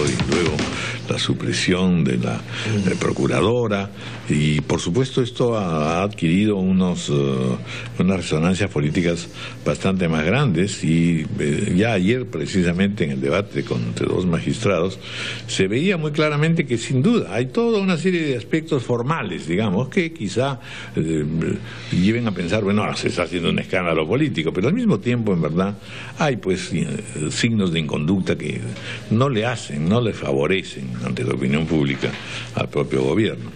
y luego la supresión de la procuradora, y por supuesto esto ha adquirido unas resonancias políticas bastante más grandes, y ya ayer precisamente en el debate entre dos magistrados se veía muy claramente que sin duda hay toda una serie de aspectos formales, digamos, que quizá lleven a pensar, bueno, se está haciendo un escándalo político, pero al mismo tiempo, en verdad, hay pues signos de inconducta que no le favorecen ante la opinión pública al propio gobierno.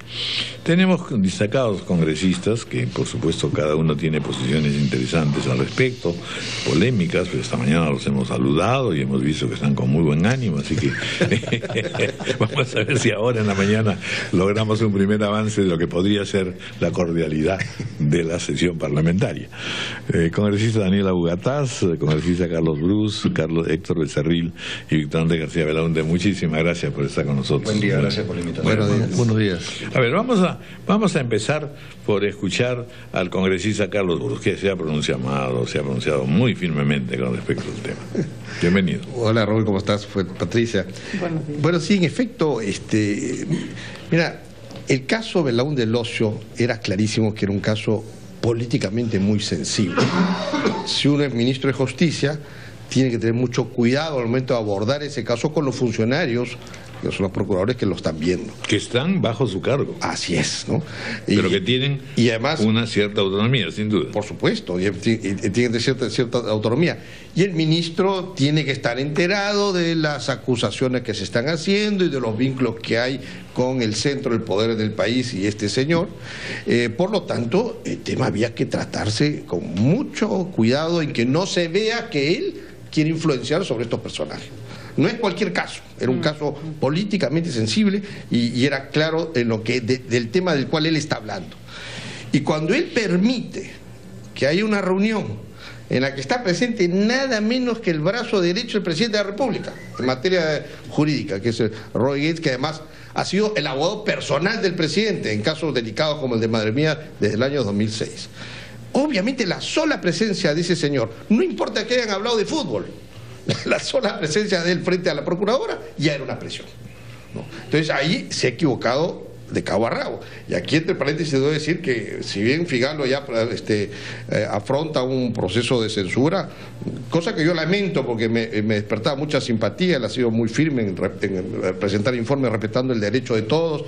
Tenemos destacados congresistas que, por supuesto, cada uno tiene posiciones interesantes al respecto, polémicas, pero esta mañana los hemos saludado y hemos visto que están con muy buen ánimo, así que vamos a ver si ahora en la mañana logramos un primer avance de lo que podría ser la cordialidad de la sesión parlamentaria. Congresista Daniela Bugatás, congresista Carlos Brus, Héctor Becerril y Víctor Andrés García Belaunde, muchísimas gracias por estar con nosotros. Buen día, gracias por la invitación. Buenos días. A ver, vamos a empezar por escuchar al congresista Carlos Brus, que se ha pronunciado muy firmemente con respecto al tema. Bienvenido. Hola, Raúl, ¿cómo estás? Patricia. Bueno, sí, en efecto, mira, el caso Belaunde Locio era clarísimo que era un caso políticamente muy sensible. Si uno es ministro de Justicia, tiene que tener mucho cuidado al momento de abordar ese caso con los funcionarios, que son los procuradores que lo están viendo. Que están bajo su cargo. Así es, ¿no? Pero que tienen además, una cierta autonomía, sin duda. Por supuesto, tienen cierta autonomía. Y el ministro tiene que estar enterado de las acusaciones que se están haciendo y de los vínculos que hay con el centro del poder del país y este señor. Por lo tanto, el tema había que tratarse con mucho cuidado en que no se vea que él quiere influenciar sobre estos personajes. No es cualquier caso, era un caso políticamente sensible y era claro en lo que del tema del cual él está hablando. Y cuando él permite que haya una reunión en la que está presente nada menos que el brazo derecho del presidente de la República en materia jurídica, que es Roy Gates, que además ha sido el abogado personal del presidente en casos delicados como el de Madre Mía desde el año 2006. Obviamente la sola presencia de ese señor, no importa que hayan hablado de fútbol, la sola presencia de él frente a la procuradora ya era una presión, ¿no? Entonces ahí se ha equivocado de cabo a rabo. Y aquí entre paréntesis debo decir que si bien Figallo ya afronta un proceso de censura, cosa que yo lamento porque me despertaba mucha simpatía, él ha sido muy firme en presentar informes respetando el derecho de todos,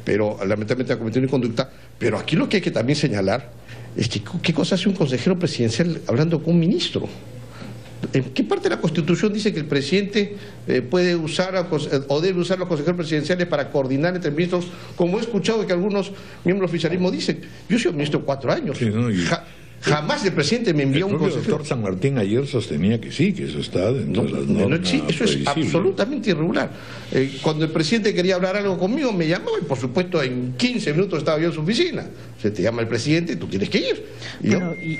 pero lamentablemente ha cometido una inconducta. Pero aquí lo que hay que también señalar es que ¿qué cosa hace un consejero presidencial hablando con un ministro? ¿En qué parte de la Constitución dice que el presidente puede usar o debe usar los consejeros presidenciales para coordinar entre ministros? Como he escuchado que algunos miembros del oficialismo dicen. Yo he sido ministro 4 años. Sí, ¿no? Jamás el presidente me envió un consejero. El doctor San Martín ayer sostenía que sí, que eso está dentro de las normas. Sí, eso es absolutamente irregular. Cuando el presidente quería hablar algo conmigo, me llamó y por supuesto en 15 minutos estaba yo en su oficina. Se te llama el presidente y tú tienes que ir.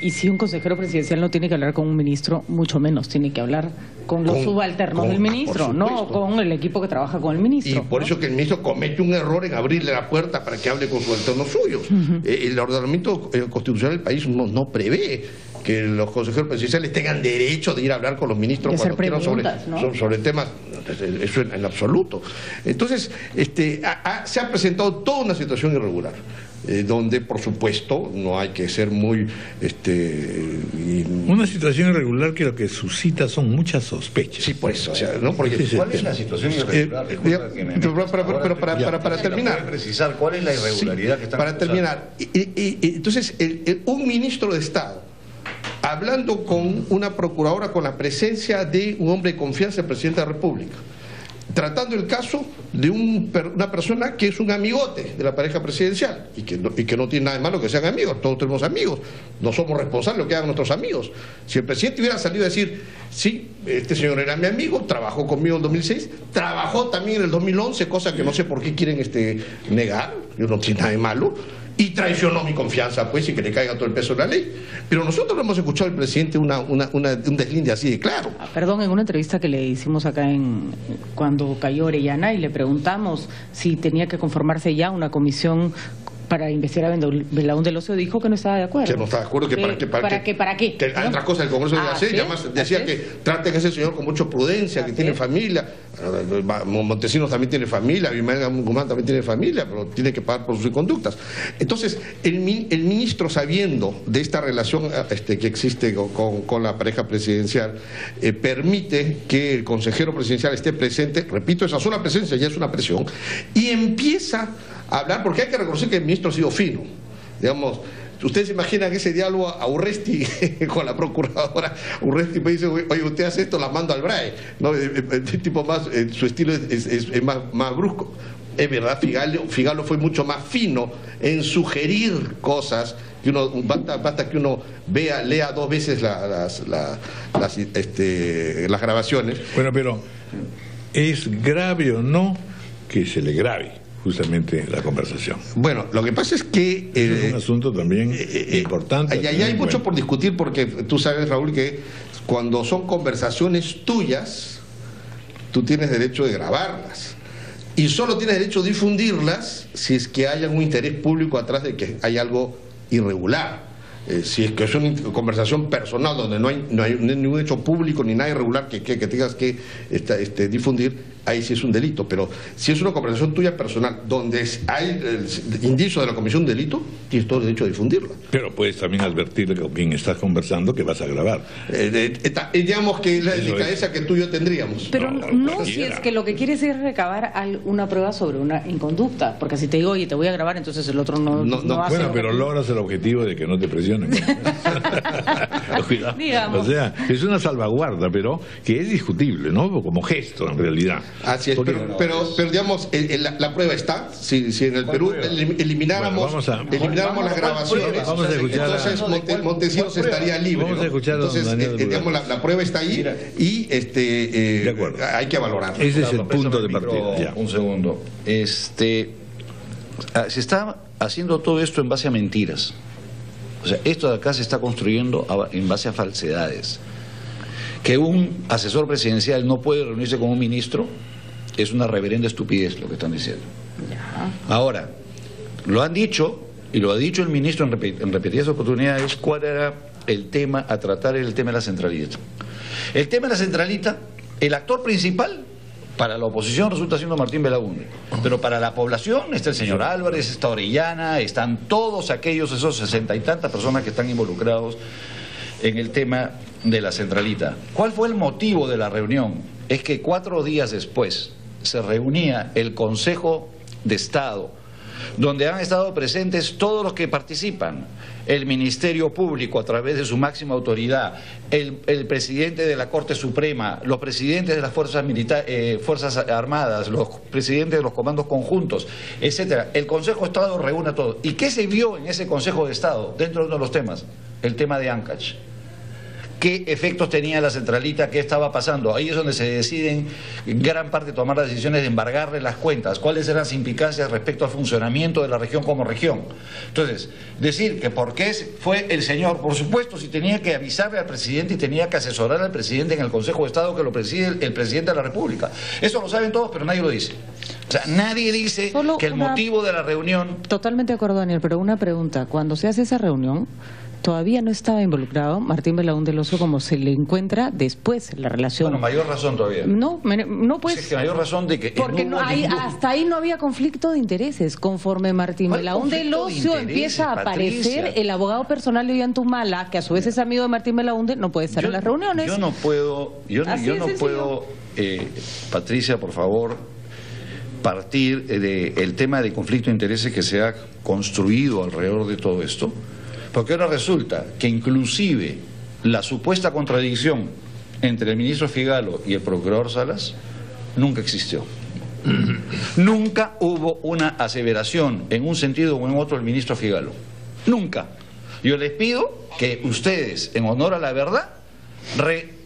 Y si un consejero presidencial no tiene que hablar con un ministro, mucho menos tiene que hablar con los subalternos del ministro, no con el equipo que trabaja con el ministro. Y por eso que el ministro comete un error en abrirle la puerta para que hable con subalternos suyos. El ordenamiento constitucional del país no prevé que los consejeros presidenciales tengan derecho de ir a hablar con los ministros cuando quieran sobre temas, eso en absoluto. Entonces, se ha presentado toda una situación irregular, donde por supuesto no hay que ser muy... Una situación irregular que lo que suscita son muchas sospechas. Sí, por eso, o sea, ¿no? Porque, ¿cuál es la situación irregular? Para terminar... precisar cuál es la irregularidad que están para terminar, entonces, un ministro de Estado hablando con una procuradora con la presencia de un hombre de confianza del presidente de la República, tratando el caso de una persona que es un amigote de la pareja presidencial y que no tiene nada de malo que sean amigos, todos tenemos amigos, no somos responsables de lo que hagan nuestros amigos. Si el presidente hubiera salido a decir, sí, este señor era mi amigo, trabajó conmigo en el 2006, trabajó también en el 2011, cosa que no sé por qué quieren negar, yo no tiene nada de malo, y traicionó mi confianza, pues, y que le caiga todo el peso de la ley. Pero nosotros no hemos escuchado al presidente un deslinde así de claro. Perdón, en una entrevista que le hicimos acá cuando cayó Orellana y le preguntamos si tenía que conformarse ya una comisión para investigar a Belaúnde Locio dijo que no estaba de acuerdo. Que no estaba de acuerdo, que para qué. Que hay otras cosas el Congreso debe hacer, y además decía que traten a ese señor con mucha prudencia, que tiene familia. Montesinos también tiene familia, Abimael Guzmán también tiene familia, pero tiene que pagar por sus conductas. Entonces, el ministro, sabiendo de esta relación que existe con la pareja presidencial, permite que el consejero presidencial esté presente, repito, esa sola presencia ya es una presión, y empieza a hablar, porque hay que reconocer que el ministro ha sido fino, digamos. Ustedes se imaginan ese diálogo a Urresti con la procuradora. Urresti me dice, oye, usted hace esto, la mando al BRAE, ¿no? El tipo más, su estilo es más brusco. Es verdad, Figallo fue mucho más fino en sugerir cosas que uno basta que uno lea 2 veces las grabaciones. Bueno, pero ¿es grave o no que se le grabe justamente la conversación? Bueno, lo que pasa es que es un asunto también importante. Y hay mucho por discutir, porque tú sabes, Raúl, que cuando son conversaciones tuyas, tú tienes derecho de grabarlas. Y solo tienes derecho de difundirlas si es que hay algún interés público atrás de que hay algo irregular. Si es que es una conversación personal donde no hay ningún hecho público ni nada irregular que tengas que difundir, ahí sí es un delito. Pero si es una conversación tuya personal donde hay indicio de la comisión de delito, tienes todo el derecho a difundirla. Pero puedes también advertirle con quien estás conversando que vas a grabar. Digamos que la delicadeza que tú y yo tendríamos. Pero no si es que lo que quieres es recabar una prueba sobre una inconducta, porque si te digo, oye, te voy a grabar, entonces el otro no hace. Bueno, pero logras el objetivo de que no te presionen. Cuidado. Digamos. O sea, es una salvaguarda, pero que es discutible, ¿no? Como gesto, en realidad. Así es, pero digamos, la prueba está. Si en el Perú elimináramos las grabaciones, vamos a escuchar, entonces Montesinos estaría libre. Vamos a escuchar, entonces, digamos, la prueba está ahí. Mira, y de acuerdo, hay que valorarla. Ese es el punto de partida. Ya. Un segundo. Se está haciendo todo esto en base a mentiras. O sea, esto de acá se está construyendo en base a falsedades. Que un asesor presidencial no puede reunirse con un ministro es una reverenda estupidez lo que están diciendo. Ahora, lo han dicho, y lo ha dicho el ministro en repetidas oportunidades, cuál era el tema a tratar, el tema de la centralita. El tema de la centralita, el actor principal para la oposición resulta siendo Martín Belaúnde, pero para la población está el señor Álvarez, está Orellana, están todos esos 60 y tantas personas que están involucrados en el tema de la centralita. ¿Cuál fue el motivo de la reunión? Es que 4 días después se reunía el Consejo de Estado, donde han estado presentes todos los que participan, el Ministerio Público a través de su máxima autoridad, el presidente de la Corte Suprema, los presidentes de las Fuerzas Armadas, los presidentes de los comandos conjuntos, etcétera. El Consejo de Estado reúne a todos. ¿Y qué se vio en ese Consejo de Estado dentro de uno de los temas? El tema de Ancash. ¿Qué efectos tenía la centralita? ¿Qué estaba pasando? Ahí es donde se deciden en gran parte tomar las decisiones de embargarle las cuentas. ¿Cuáles eran las implicancias respecto al funcionamiento de la región como región? Entonces, decir que por qué fue el señor, por supuesto, si tenía que avisarle al presidente y tenía que asesorar al presidente en el Consejo de Estado que lo preside el presidente de la República. Eso lo saben todos, pero nadie lo dice. O sea, nadie dice que el motivo de la reunión... Totalmente de acuerdo, Daniel, pero una pregunta. Cuando se hace esa reunión, todavía no estaba involucrado Martín Belaúnde Locio como se le encuentra después en la relación. Bueno, mayor razón todavía. No pues... Es que mayor razón de que... Porque hasta ahí no había conflicto de intereses. Conforme Martín Belaúnde Locio empieza a aparecer, el abogado personal de Ollantumala, que a su vez es amigo de Martín Belaúnde, no puede estar en las reuniones. Yo no puedo, Patricia, por favor, partir del tema de conflicto de intereses que se ha construido alrededor de todo esto. Porque ahora resulta que inclusive la supuesta contradicción entre el ministro Figallo y el procurador Salas nunca existió. Nunca hubo una aseveración en un sentido o en otro del ministro Figallo. Nunca. Yo les pido que ustedes, en honor a la verdad,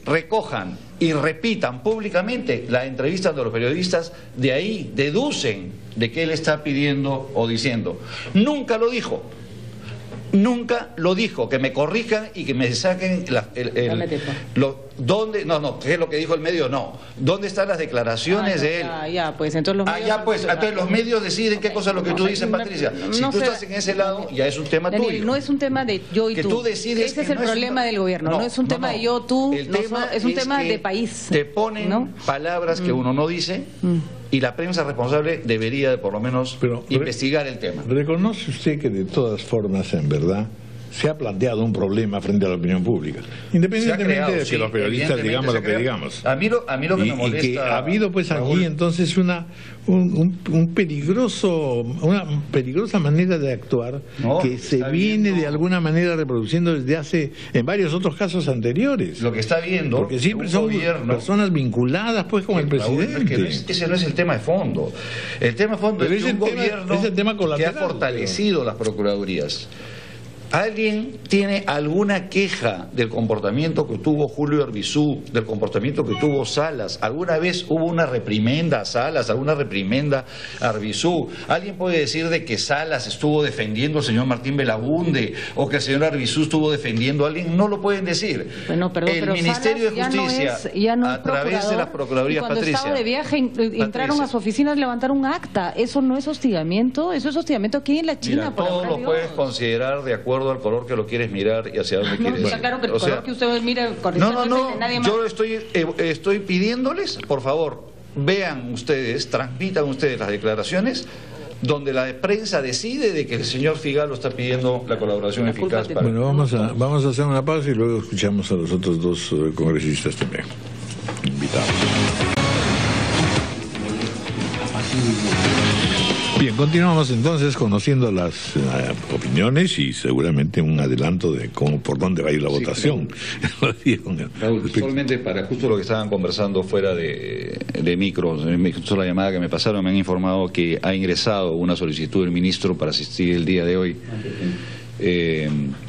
recojan y repitan públicamente la entrevista de los periodistas, de ahí deducen de qué él está pidiendo o diciendo. Nunca lo dijo. Nunca lo dijo, que me corrijan y que me saquen ¿dónde? No, ¿qué es lo que dijo el medio? No. ¿Dónde están las declaraciones de él? Ya, pues entonces los medios... entonces los medios deciden qué cosa es lo que tú dices, Patricia. Si tú estás en ese lado, ya es un tema tuyo. No es un tema de yo y que tú decides. Ese es el problema del gobierno. No es un tema de yo, tú, es un tema de país. Te ponen palabras que uno no dice y la prensa responsable debería de por lo menos investigar el tema. ¿Reconoce usted que de todas formas, en verdad, se ha planteado un problema frente a la opinión pública, independientemente de que los periodistas digamos lo que digamos? A mí lo que me molesta, y que ha habido pues Raúl, aquí entonces una peligrosa manera de actuar que se viene de alguna manera reproduciendo desde hace en varios otros casos anteriores. Lo que está viendo, porque siempre son personas vinculadas pues con el presidente. Raúl, ese no es el tema de fondo. El tema de fondo es un gobierno que ha fortalecido las procuradurías. ¿Alguien tiene alguna queja del comportamiento que tuvo Julio Arbizu, del comportamiento que tuvo Salas? ¿Alguna vez hubo una reprimenda a Salas, alguna reprimenda a Arbizu? ¿Alguien puede decir de que Salas estuvo defendiendo al señor Martín Belaunde o que el señor Arbizu estuvo defendiendo a alguien? No lo pueden decir. Bueno, el Ministerio de Justicia, a través de las procuradurías, cuando Patricia. Estaba de viaje, entraron a su oficina a levantar un acta. ¿Eso no es hostigamiento? ¿Eso es hostigamiento aquí en la China? Mira, todo lo puedes considerar de acuerdo al color que lo quieres mirar y hacia dónde quieres. Está claro que el color que usted mira nadie más. Yo estoy pidiéndoles, por favor, vean ustedes, transmitan ustedes las declaraciones donde la prensa decide de que el señor Figalo está pidiendo la colaboración eficaz para... Bueno, vamos a hacer una pausa y luego escuchamos a los otros dos congresistas también invitados. Bien, continuamos entonces conociendo las opiniones y seguramente un adelanto de por dónde va a ir la votación. Raúl, solamente para justo lo que estaban conversando fuera de micros, justo la llamada que me pasaron, me han informado que ha ingresado una solicitud del ministro para asistir el día de hoy.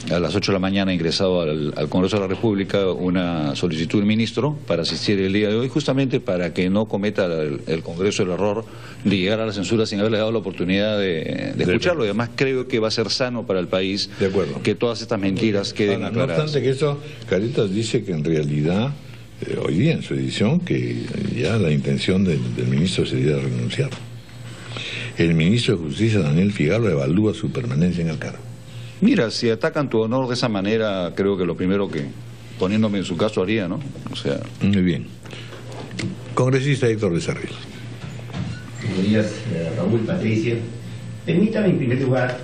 A las 8 de la mañana ha ingresado al Congreso de la República una solicitud del ministro para asistir el día de hoy, justamente para que no cometa el Congreso el error de llegar a la censura sin haberle dado la oportunidad de escucharlo. Y además creo que va a ser sano para el país que todas estas mentiras queden aclaradas. No obstante que eso, Caritas dice que en realidad, hoy día en su edición, que ya la intención del ministro sería renunciar. El ministro de Justicia, Daniel Figalo, evalúa su permanencia en el cargo. Mira, si atacan tu honor de esa manera, creo que lo primero que, poniéndome en su caso, haría, ¿no? O sea... Muy bien. Congresista Héctor Becerril. Buenos días, Raúl, Patricia. Permítame, en primer lugar,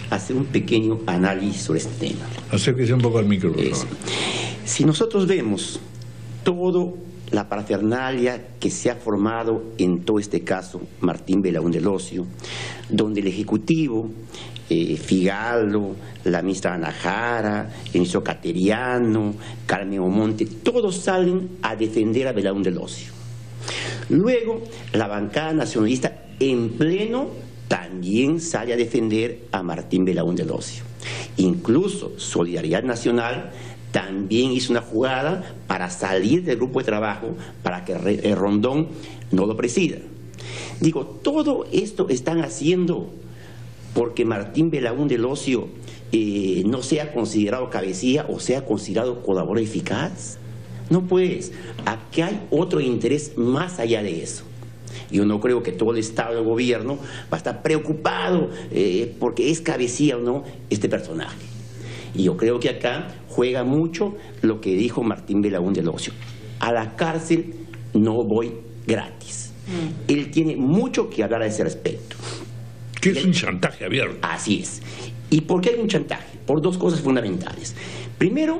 hacer un pequeño análisis sobre este tema. Acérquese un poco al micro, por favor. Si nosotros vemos toda la parafernalia que se ha formado en todo este caso, Martín Belaunde Locio, donde el Ejecutivo... Figalo, la ministra Ana Jara, el ministro Cateriano, Carmen Omonte, todos salen a defender a Belaunde Locio. Luego, la bancada nacionalista en pleno también sale a defender a Martín Belaunde Locio. Incluso Solidaridad Nacional también hizo una jugada para salir del grupo de trabajo para que Rondón no lo presida. Digo, todo esto están haciendo porque Martín Belaunde Locio no sea considerado cabecilla o sea considerado colaborador eficaz. No, pues, aquí hay otro interés más allá de eso. Yo no creo que todo el Estado del gobierno va a estar preocupado porque es cabecilla o no este personaje. Y yo creo que acá juega mucho lo que dijo Martín Belaunde Locio. A la cárcel no voy gratis. Él tiene mucho que hablar a ese respecto. Que es un chantaje abierto. Así es. ¿Y por qué hay un chantaje? Por dos cosas fundamentales. Primero,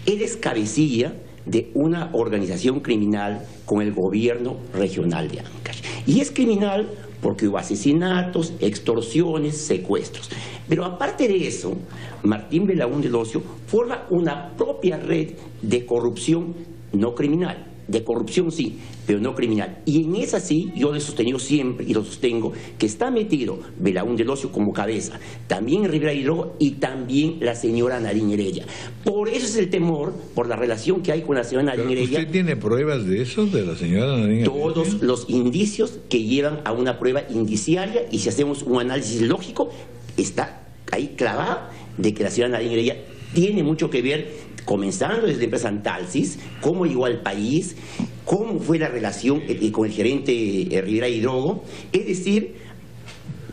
él es cabecilla de una organización criminal con el gobierno regional de Ancash. Y es criminal porque hubo asesinatos, extorsiones, secuestros. Pero aparte de eso, Martín Belaunde Locio forma una propia red de corrupción no criminal. De corrupción sí, pero no criminal. Y en esa sí, yo le he sostenido siempre y lo sostengo, que está metido Belaunde Locio como cabeza, también Rivera Hidrogo y también la señora Nadine Heredia. Por eso es el temor, por la relación que hay con la señora Nadine Heredia. ¿Usted tiene pruebas de eso, de la señora Nadine Heredia? Todos los indicios que llevan a una prueba indiciaria, y si hacemos un análisis lógico, está ahí clavado de que la señora Nadine Heredia tiene mucho que ver comenzando desde la empresa Antalsis, cómo llegó al país, cómo fue la relación con el gerente Rivera Hidrogo. Es decir,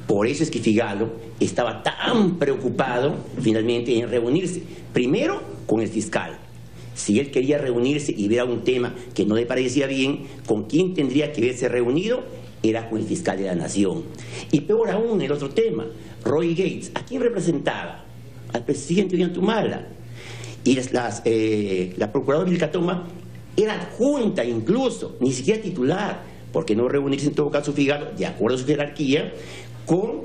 por eso es que Figalo estaba tan preocupado finalmente en reunirse, primero con el fiscal. Si él quería reunirse y ver algún tema que no le parecía bien, ¿con quién tendría que haberse reunido? Era con el fiscal de la Nación. Y peor aún, el otro tema, Roy Gates, ¿a quién representaba? Al presidente Ollantumala. Y la procuradora Vilcatoma era adjunta incluso, ni siquiera titular, porque no reunirse en todo caso Figalo, de acuerdo a su jerarquía, con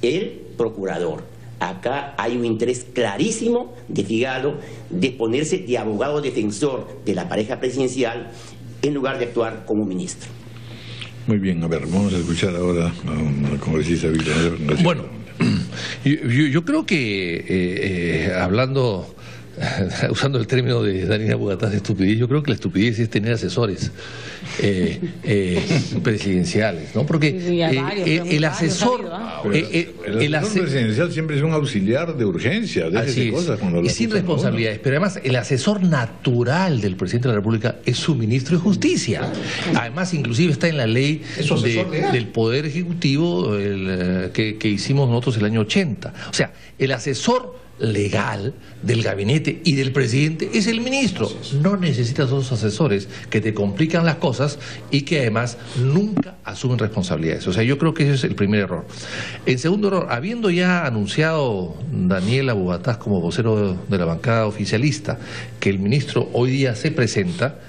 el procurador. Acá hay un interés clarísimo de Figalo de ponerse de abogado defensor de la pareja presidencial en lugar de actuar como ministro. Muy bien, a ver, vamos a escuchar ahora a un congresista Víctor. Bueno, yo creo que hablando, usando el término de Daniela Bogatás de estupidez, yo creo que la estupidez es tener asesores presidenciales, ¿no? Porque el asesor... el asesor presidencial siempre es un auxiliar de urgencia, de esas cosas. Y sin responsabilidades, pero además el asesor natural del presidente de la República es su ministro de Justicia. Además, inclusive está en la ley del Poder Ejecutivo que hicimos nosotros el año 80. O sea, el asesor legal del gabinete y del presidente es el ministro. No necesitas dos asesores que te complican las cosas y que además nunca asumen responsabilidades. O sea, yo creo que ese es el primer error. El segundo error, habiendo ya anunciado Daniela Bogatás como vocero de la bancada oficialista que el ministro hoy día se presenta,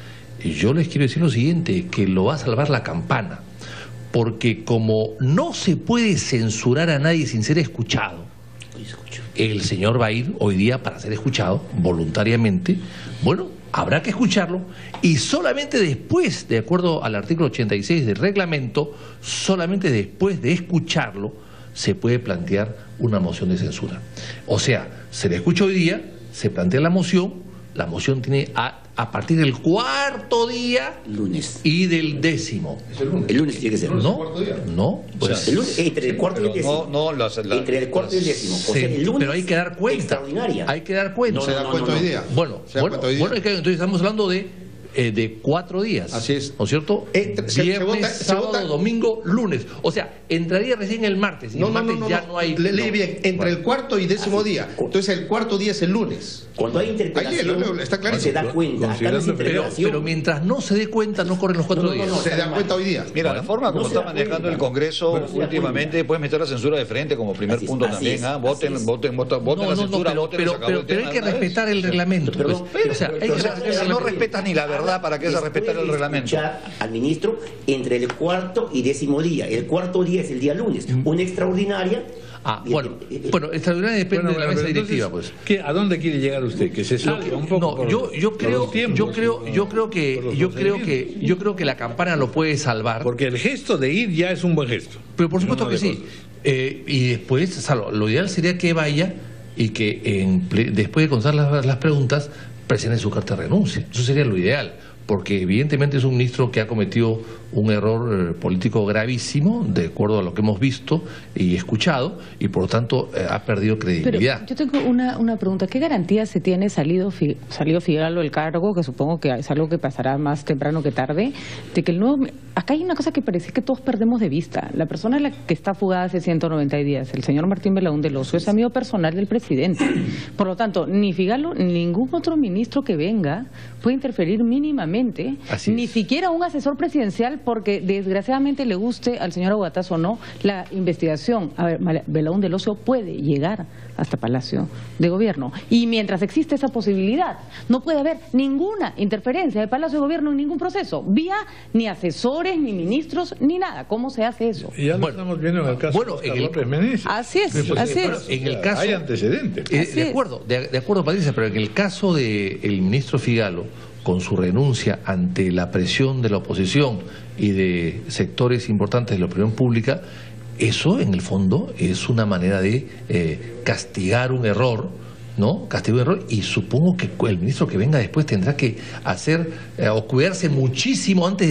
yo les quiero decir lo siguiente, que lo va a salvar la campana, porque como no se puede censurar a nadie sin ser escuchado, el señor va a ir hoy día para ser escuchado voluntariamente. Bueno, habrá que escucharlo y solamente después, de acuerdo al artículo 86 del reglamento, solamente después de escucharlo se puede plantear una moción de censura. O sea, se le escucha hoy día, se plantea la moción tiene a partir del cuarto día lunes y del 10º. El lunes tiene que ser. No, pues el lunes, entre el cuarto y el 10º. Entre el cuarto y el 10º. O sea, el lunes, pero hay que dar cuenta. Extraordinaria. Hay que dar cuenta. ¿Se da cuenta hoy día? Bueno, entonces estamos hablando de 4 días. Así es. ¿No es cierto? Viernes, sábado, domingo, lunes. O sea, entraría recién el martes. Y el martes ya no hay... Leí bien, entre el cuarto y 10º día. Entonces el cuarto día es el lunes. Cuando hay interpelación, está clarísimo. se da cuenta. Pero mientras no se dé cuenta, no corren los 4 días. Se da cuenta hoy día. Mira, la forma como está manejando el Congreso últimamente, puedes meter la censura de frente como primer punto también. Voten la censura, pero hay que respetar el reglamento. Si no respetas ni la verdad, ¿para qué se respetar el reglamento? Escuchar al ministro entre el cuarto y 10º día. El cuarto día es el día lunes. Una extraordinaria. Bueno, extraordinaria depende de la mesa directiva, pues. ¿A dónde quiere llegar usted? Que se salga un poco. No, yo creo que la campana lo puede salvar. Porque el gesto de ir ya es un buen gesto. Pero por supuesto que sí. Y después, lo ideal sería que vaya y que después de contestar las preguntas presente su carta de renuncia. Eso sería lo ideal, porque evidentemente es un ministro que ha cometido un error político gravísimo, de acuerdo a lo que hemos visto y escuchado, y por lo tanto ha perdido credibilidad. Pero yo tengo una pregunta. ¿Qué garantía se tiene salido Figalo del cargo, que supongo que es algo que pasará más temprano que tarde, de que el nuevo... Acá hay una cosa que parece que todos perdemos de vista. La persona que está fugada hace 190 días, el señor Martín Belaúnde Lozo, es amigo personal del presidente. Por lo tanto, ni Figalo ni ningún otro ministro que venga puede interferir mínimamente, ni siquiera un asesor presidencial, porque desgraciadamente le guste al señor Bogatás o no, la investigación. A ver, Belaúnde Lozo puede llegar hasta Palacio de Gobierno. Y mientras existe esa posibilidad, no puede haber ninguna interferencia de Palacio de Gobierno en ningún proceso, vía ni asesores, ni ministros, ni nada. ¿Cómo se hace eso? Y ya lo estamos viendo en el caso de Oscar López Meneses. Así es, así es. En el caso, hay antecedentes. De acuerdo, Patricia, pero en el caso del ministro Figalo, con su renuncia ante la presión de la oposición y de sectores importantes de la opinión pública, eso en el fondo es una manera de castigar un error, ¿no? Castigar un error, y supongo que el ministro que venga después tendrá que hacer o cuidarse muchísimo antes